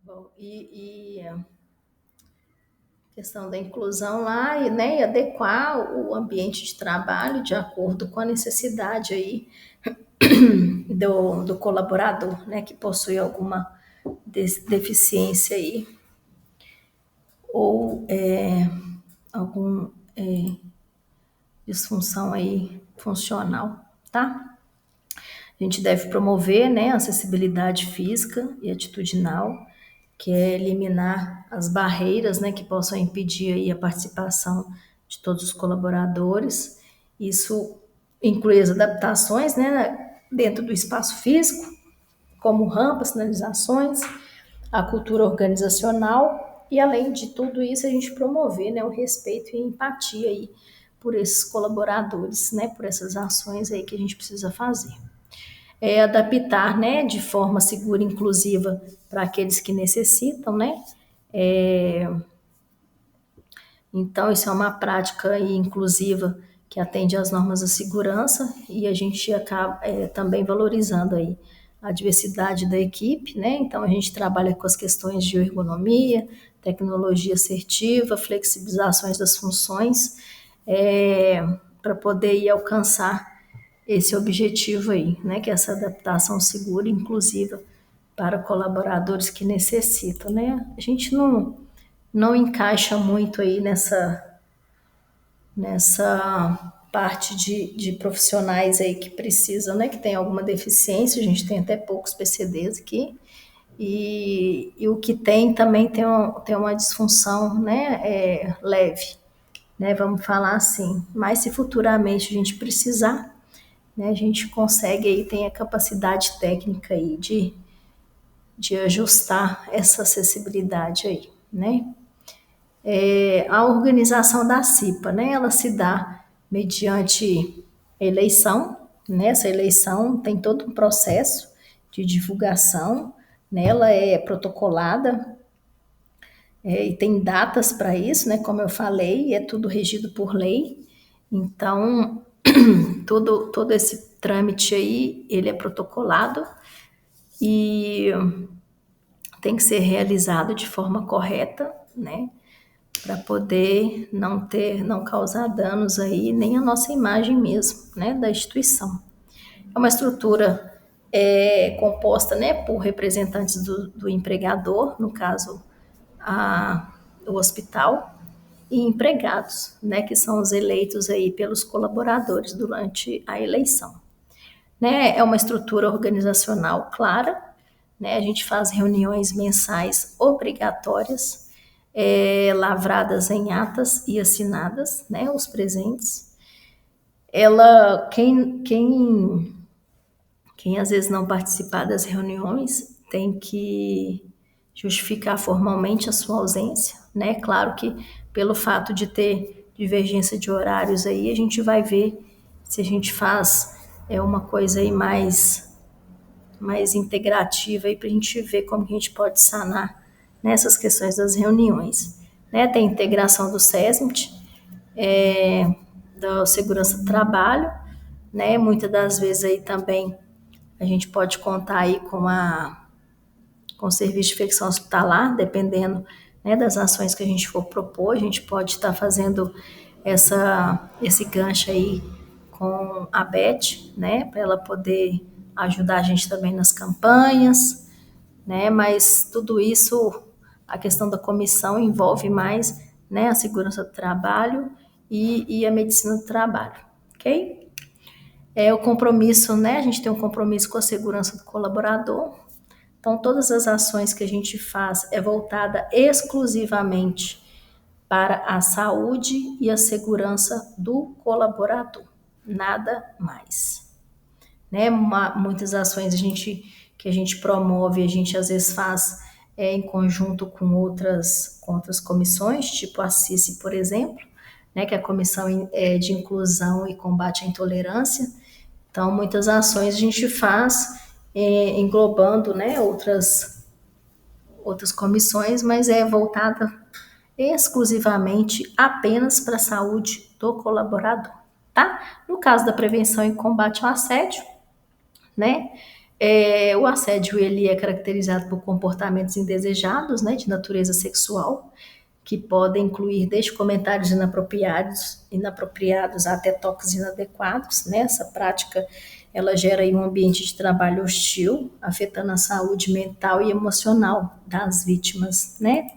Bom, e a questão da inclusão lá, e, né, e adequar o ambiente de trabalho de acordo com a necessidade aí do colaborador, né, que possui alguma deficiência aí, ou algum disfunção aí funcional, tá? A gente deve promover, né, a acessibilidade física e atitudinal, que é eliminar as barreiras, né, que possam impedir aí a participação de todos os colaboradores. Isso inclui as adaptações, né, dentro do espaço físico, como rampas, sinalizações, a cultura organizacional e, além de tudo isso, a gente promover, né, o respeito e a empatia aí por esses colaboradores, né, por essas ações aí que a gente precisa fazer. Adaptar, né, de forma segura e inclusiva para aqueles que necessitam, né? É, então, isso é uma prática inclusiva que atende às normas da segurança e a gente acaba também valorizando aí a diversidade da equipe, né? Então, a gente trabalha com as questões de ergonomia, tecnologia assertiva, flexibilizações das funções, para poder ir alcançar esse objetivo aí, né? Que é essa adaptação segura e inclusiva para colaboradores que necessitam, né? A gente não encaixa muito aí nessa parte de profissionais aí que precisam, né, que tem alguma deficiência, a gente tem até poucos PCDs aqui, e o que tem também tem uma disfunção, né, leve, né, vamos falar assim, mas se futuramente a gente precisar, né, a gente consegue aí, tem a capacidade técnica aí de ajustar essa acessibilidade aí, né. A organização da CIPA, né? Ela se dá mediante eleição, né? Essa eleição tem todo um processo de divulgação, né? Ela é protocolada, e tem datas para isso, né? Como eu falei, é tudo regido por lei. Então, todo esse trâmite aí, ele é protocolado e tem que ser realizado de forma correta, né? Para poder não causar danos aí, nem a nossa imagem mesmo, né, da instituição. É uma estrutura composta, né, por representantes do empregador, no caso, o hospital, e empregados, né, que são os eleitos aí pelos colaboradores durante a eleição. Né, é uma estrutura organizacional clara, né, a gente faz reuniões mensais obrigatórias, lavradas em atas e assinadas, né, os presentes. Quem às vezes não participar das reuniões tem que justificar formalmente a sua ausência, né? Claro que pelo fato de ter divergência de horários aí, a gente vai ver se a gente faz uma coisa aí mais integrativa para a gente ver como que a gente pode sanar nessas questões das reuniões. Né? Tem a integração do SESMIT, da segurança do trabalho, né? Muitas das vezes aí também a gente pode contar aí com o serviço de infecção hospitalar, dependendo, né, das ações que a gente for propor, a gente pode estar fazendo esse gancho aí com a Beth, né, para ela poder ajudar a gente também nas campanhas, né, mas tudo isso, a questão da comissão envolve mais, né, a segurança do trabalho e a medicina do trabalho, ok? O compromisso, né, a gente tem um compromisso com a segurança do colaborador, então todas as ações que a gente faz é voltada exclusivamente para a saúde e a segurança do colaborador, nada mais. Né? Muitas ações que a gente promove, a gente às vezes faz em conjunto com outras comissões, tipo a CICI, por exemplo, né? Que é a Comissão de Inclusão e Combate à Intolerância. Então, muitas ações a gente faz englobando, né, outras comissões, mas é voltada exclusivamente apenas para a saúde do colaborador, tá? No caso da prevenção e combate ao assédio, né? O assédio ele é caracterizado por comportamentos indesejados, né, de natureza sexual, que podem incluir desde comentários inapropriados até toques inadequados, né? Essa prática ela gera aí um ambiente de trabalho hostil, afetando a saúde mental e emocional das vítimas, né?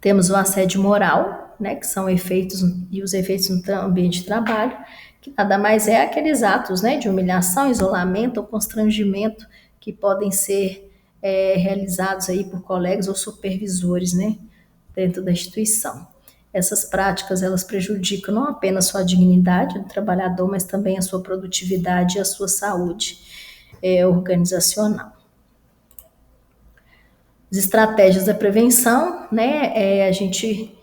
Temos o assédio moral, né, que são efeitos e os efeitos no ambiente de trabalho, que nada mais é aqueles atos, né, de humilhação, isolamento ou constrangimento que podem ser realizados aí por colegas ou supervisores, né, dentro da instituição. Essas práticas elas prejudicam não apenas sua dignidade do trabalhador, mas também a sua produtividade e a sua saúde organizacional. As estratégias da prevenção, né? A gente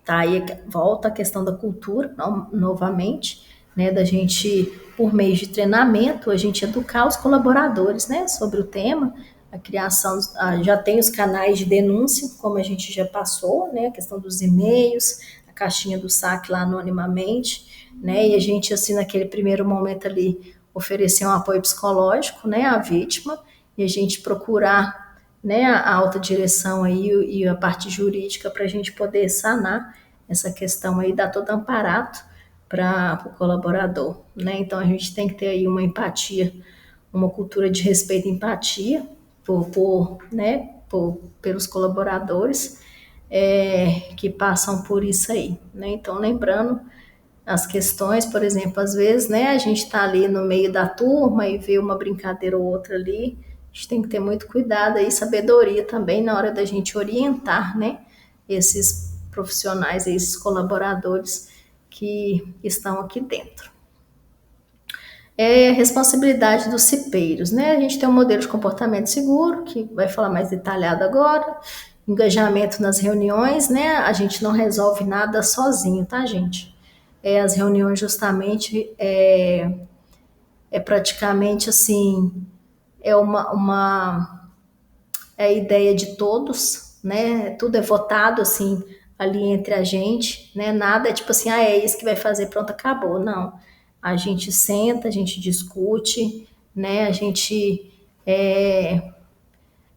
tá aí, volta a questão da cultura novamente, né? Da gente, por meio de treinamento, a gente educar os colaboradores, né? Sobre o tema, a criação, já tem os canais de denúncia, como a gente já passou, né? A questão dos e-mails, a caixinha do saque lá anonimamente, né? E a gente, assim, naquele primeiro momento ali, oferecer um apoio psicológico, né? À vítima, e a gente procurar, né, a alta direção aí e a parte jurídica para a gente poder sanar essa questão aí, dar todo amparato para o colaborador, né? Então a gente tem que ter aí uma empatia, uma cultura de respeito e empatia pelos colaboradores que passam por isso aí, né? Então lembrando as questões, por exemplo, às vezes, né, a gente está ali no meio da turma e vê uma brincadeira ou outra ali, a gente tem que ter muito cuidado e sabedoria também na hora da gente orientar, né, esses profissionais, esses colaboradores que estão aqui dentro. Responsabilidade dos cipeiros, né? A gente tem um modelo de comportamento seguro, que vai falar mais detalhado agora, engajamento nas reuniões, né? A gente não resolve nada sozinho, tá, gente? As reuniões justamente praticamente assim, uma ideia de todos, né? Tudo é votado assim ali entre a gente, né? Nada é tipo assim, é isso que vai fazer, pronto, acabou. Não. A gente senta, a gente discute, né? A gente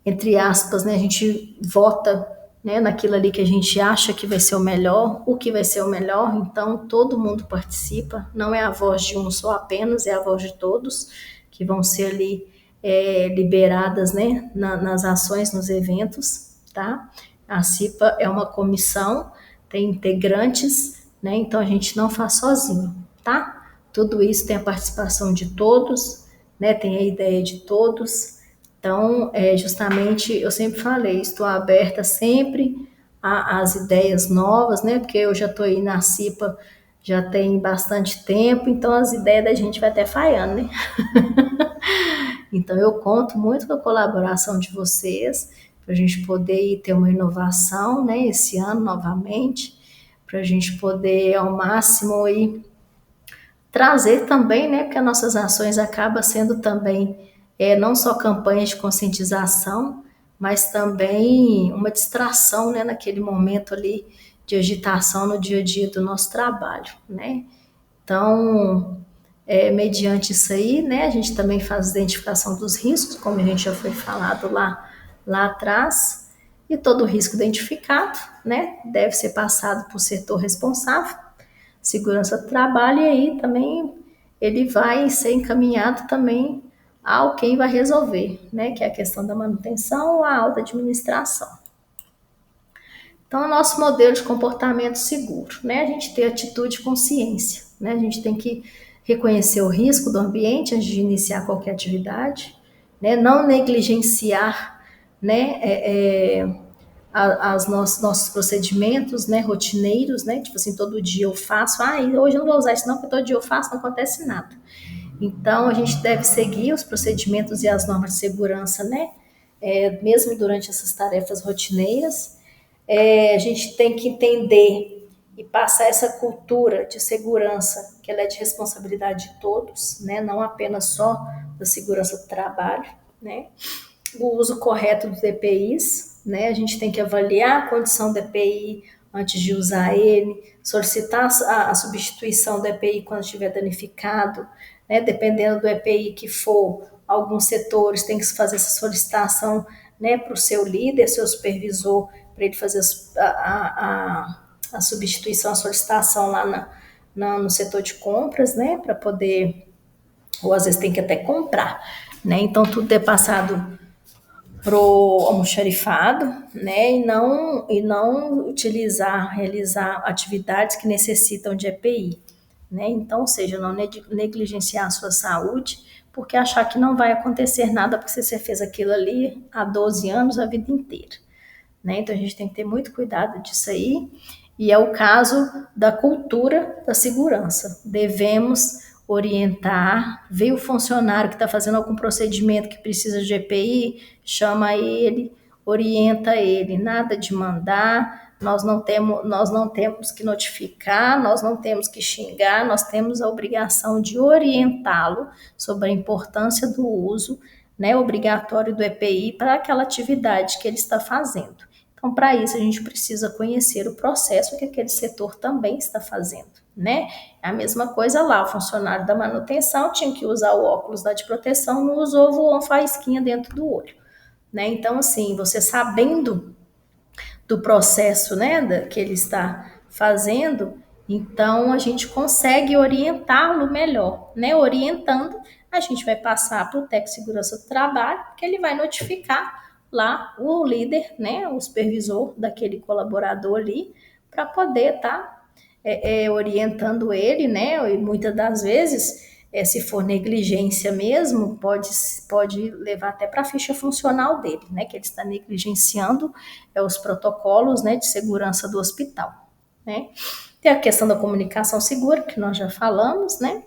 entre aspas, né? A gente vota, né, naquilo ali que a gente acha que vai ser o melhor, o que vai ser o melhor, então todo mundo participa, não é a voz de um só apenas, é a voz de todos que vão ser ali liberadas, né, nas ações, nos eventos, tá? A CIPA é uma comissão, tem integrantes, né, então a gente não faz sozinho, tá? Tudo isso tem a participação de todos, né, tem a ideia de todos, então, justamente, eu sempre falei, estou aberta sempre às ideias novas, né? Porque eu já estou aí na CIPA já tem bastante tempo, então as ideias da gente vai até falhando, né? Então, eu conto muito com a colaboração de vocês, para a gente poder ter uma inovação, né? Esse ano, novamente, para a gente poder, ao máximo, aí, trazer também, né? Porque as nossas ações acabam sendo também não só campanhas de conscientização, mas também uma distração, né, naquele momento ali de agitação no dia a dia do nosso trabalho, né? Então, mediante isso aí, né, a gente também faz a identificação dos riscos, como a gente já foi falado lá atrás, e todo risco identificado, né, deve ser passado para o setor responsável, segurança do trabalho, e aí também ele vai ser encaminhado também ao quem vai resolver, né, que é a questão da manutenção ou a alta administração. Então, é o nosso modelo de comportamento seguro, né, a gente tem atitude e consciência, né, a gente tem que reconhecer o risco do ambiente antes de iniciar qualquer atividade, né, não negligenciar, né, nossos procedimentos, né, rotineiros, né, tipo assim, todo dia eu faço, hoje eu não vou usar isso não, porque todo dia eu faço, não acontece nada. Então, a gente deve seguir os procedimentos e as normas de segurança, né, mesmo durante essas tarefas rotineiras. A gente tem que entender e passar essa cultura de segurança, que ela é de responsabilidade de todos, né, não apenas só da segurança do trabalho, né, o uso correto dos EPIs, né? A gente tem que avaliar a condição do EPI antes de usar ele, solicitar a substituição do EPI quando estiver danificado, né? Dependendo do EPI que for, alguns setores têm que fazer essa solicitação, né, para o seu líder, seu supervisor, para ele fazer a substituição, a solicitação lá no setor de compras, né, para poder, ou às vezes tem que até comprar, né? Então tudo é passado pro almoxarifado, né, e não realizar atividades que necessitam de EPI, né? Então, ou seja, não negligenciar a sua saúde, porque achar que não vai acontecer nada porque você fez aquilo ali há 12 anos, a vida inteira, né? Então a gente tem que ter muito cuidado disso aí. E é o caso da cultura da segurança. Devemos orientar, ver o funcionário que está fazendo algum procedimento que precisa de EPI, chama ele, orienta ele, nada de mandar, nós não temos que notificar, nós não temos que xingar, nós temos a obrigação de orientá-lo sobre a importância do uso, né, obrigatório do EPI para aquela atividade que ele está fazendo. Então, para isso, a gente precisa conhecer o processo que aquele setor também está fazendo, né? É a mesma coisa lá, o funcionário da manutenção tinha que usar o óculos lá de proteção, não usou, voou uma faísquinha dentro do olho, né? Então, assim, você sabendo do processo, né, que ele está fazendo, então a gente consegue orientá-lo melhor, né? Orientando, a gente vai passar para o técnico de segurança do trabalho, que ele vai notificar lá o líder, né, o supervisor daquele colaborador ali, para poder estar orientando ele, né? E muitas das vezes, se for negligência mesmo, pode levar até para a ficha funcional dele, né? Que ele está negligenciando os protocolos, né, de segurança do hospital, né? Tem a questão da comunicação segura, que nós já falamos, né?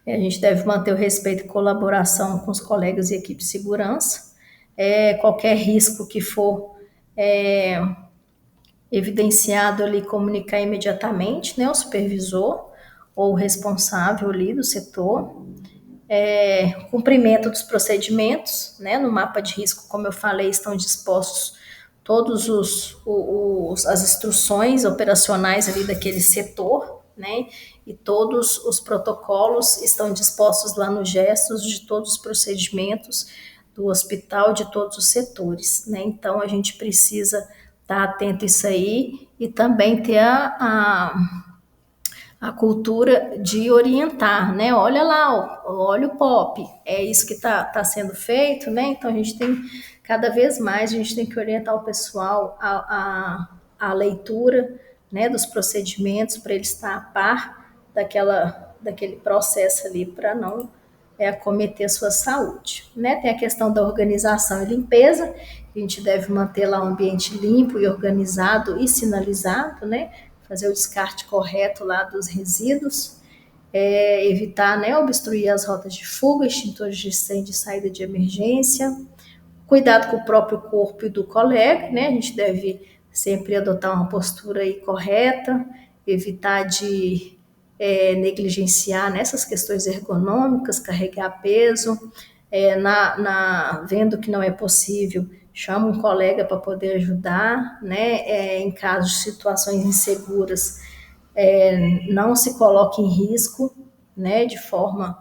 A gente deve manter o respeito e colaboração com os colegas e equipe de segurança. Qualquer risco que for evidenciado ali, comunicar imediatamente, né, ao supervisor ou responsável ali do setor. Cumprimento dos procedimentos, né, no mapa de risco, como eu falei, estão dispostos todos as instruções operacionais ali daquele setor, né, e todos os protocolos estão dispostos lá nos gestos de todos os procedimentos do hospital, de todos os setores, né, então a gente precisa estar atento a isso aí e também ter a cultura de orientar, né? Olha lá, olha o pop, é isso que tá sendo feito, né? Então a gente tem, cada vez mais, a gente tem que orientar o pessoal a leitura, né, dos procedimentos, para ele estar a par daquele processo ali, para não acometer a sua saúde, né? Tem a questão da organização e limpeza, a gente deve manter lá um ambiente limpo e organizado e sinalizado, né? Fazer o descarte correto lá dos resíduos, evitar, né, obstruir as rotas de fuga, extintores de incêndio e saída de emergência, cuidado com o próprio corpo e do colega, né? A gente deve sempre adotar uma postura aí correta, evitar de negligenciar nessas questões ergonômicas, carregar peso, vendo que não é possível, chama um colega para poder ajudar, né? Em casos de situações inseguras, não se coloque em risco, né? De forma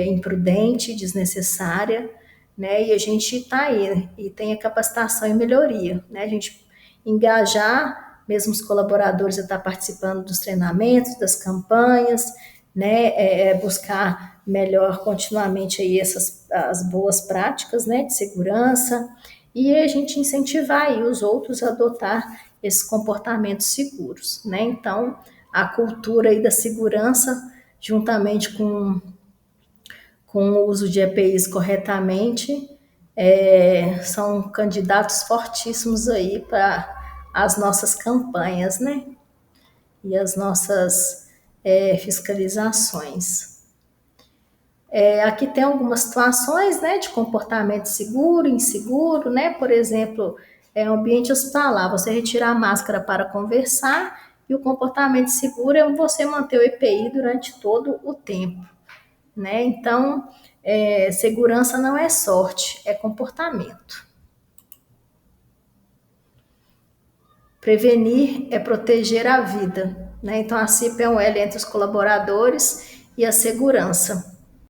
imprudente, desnecessária, né? E a gente está aí e tem a capacitação e melhoria, né? A gente engajar mesmo os colaboradores a estar participando dos treinamentos, das campanhas, né? Buscar melhor continuamente aí as boas práticas, né, de segurança, e a gente incentivar aí os outros a adotar esses comportamentos seguros, né? Então, a cultura aí da segurança, juntamente com o uso de EPIs corretamente, são candidatos fortíssimos aí para as nossas campanhas, né? E as nossas fiscalizações. Aqui tem algumas situações, né, de comportamento seguro, inseguro, né? Por exemplo, ambiente hospitalar, você retirar a máscara para conversar, e o comportamento seguro é você manter o EPI durante todo o tempo, né? Então, segurança não é sorte, é comportamento. Prevenir é proteger a vida, né? Então, a CIP é um elo entre os colaboradores e a segurança.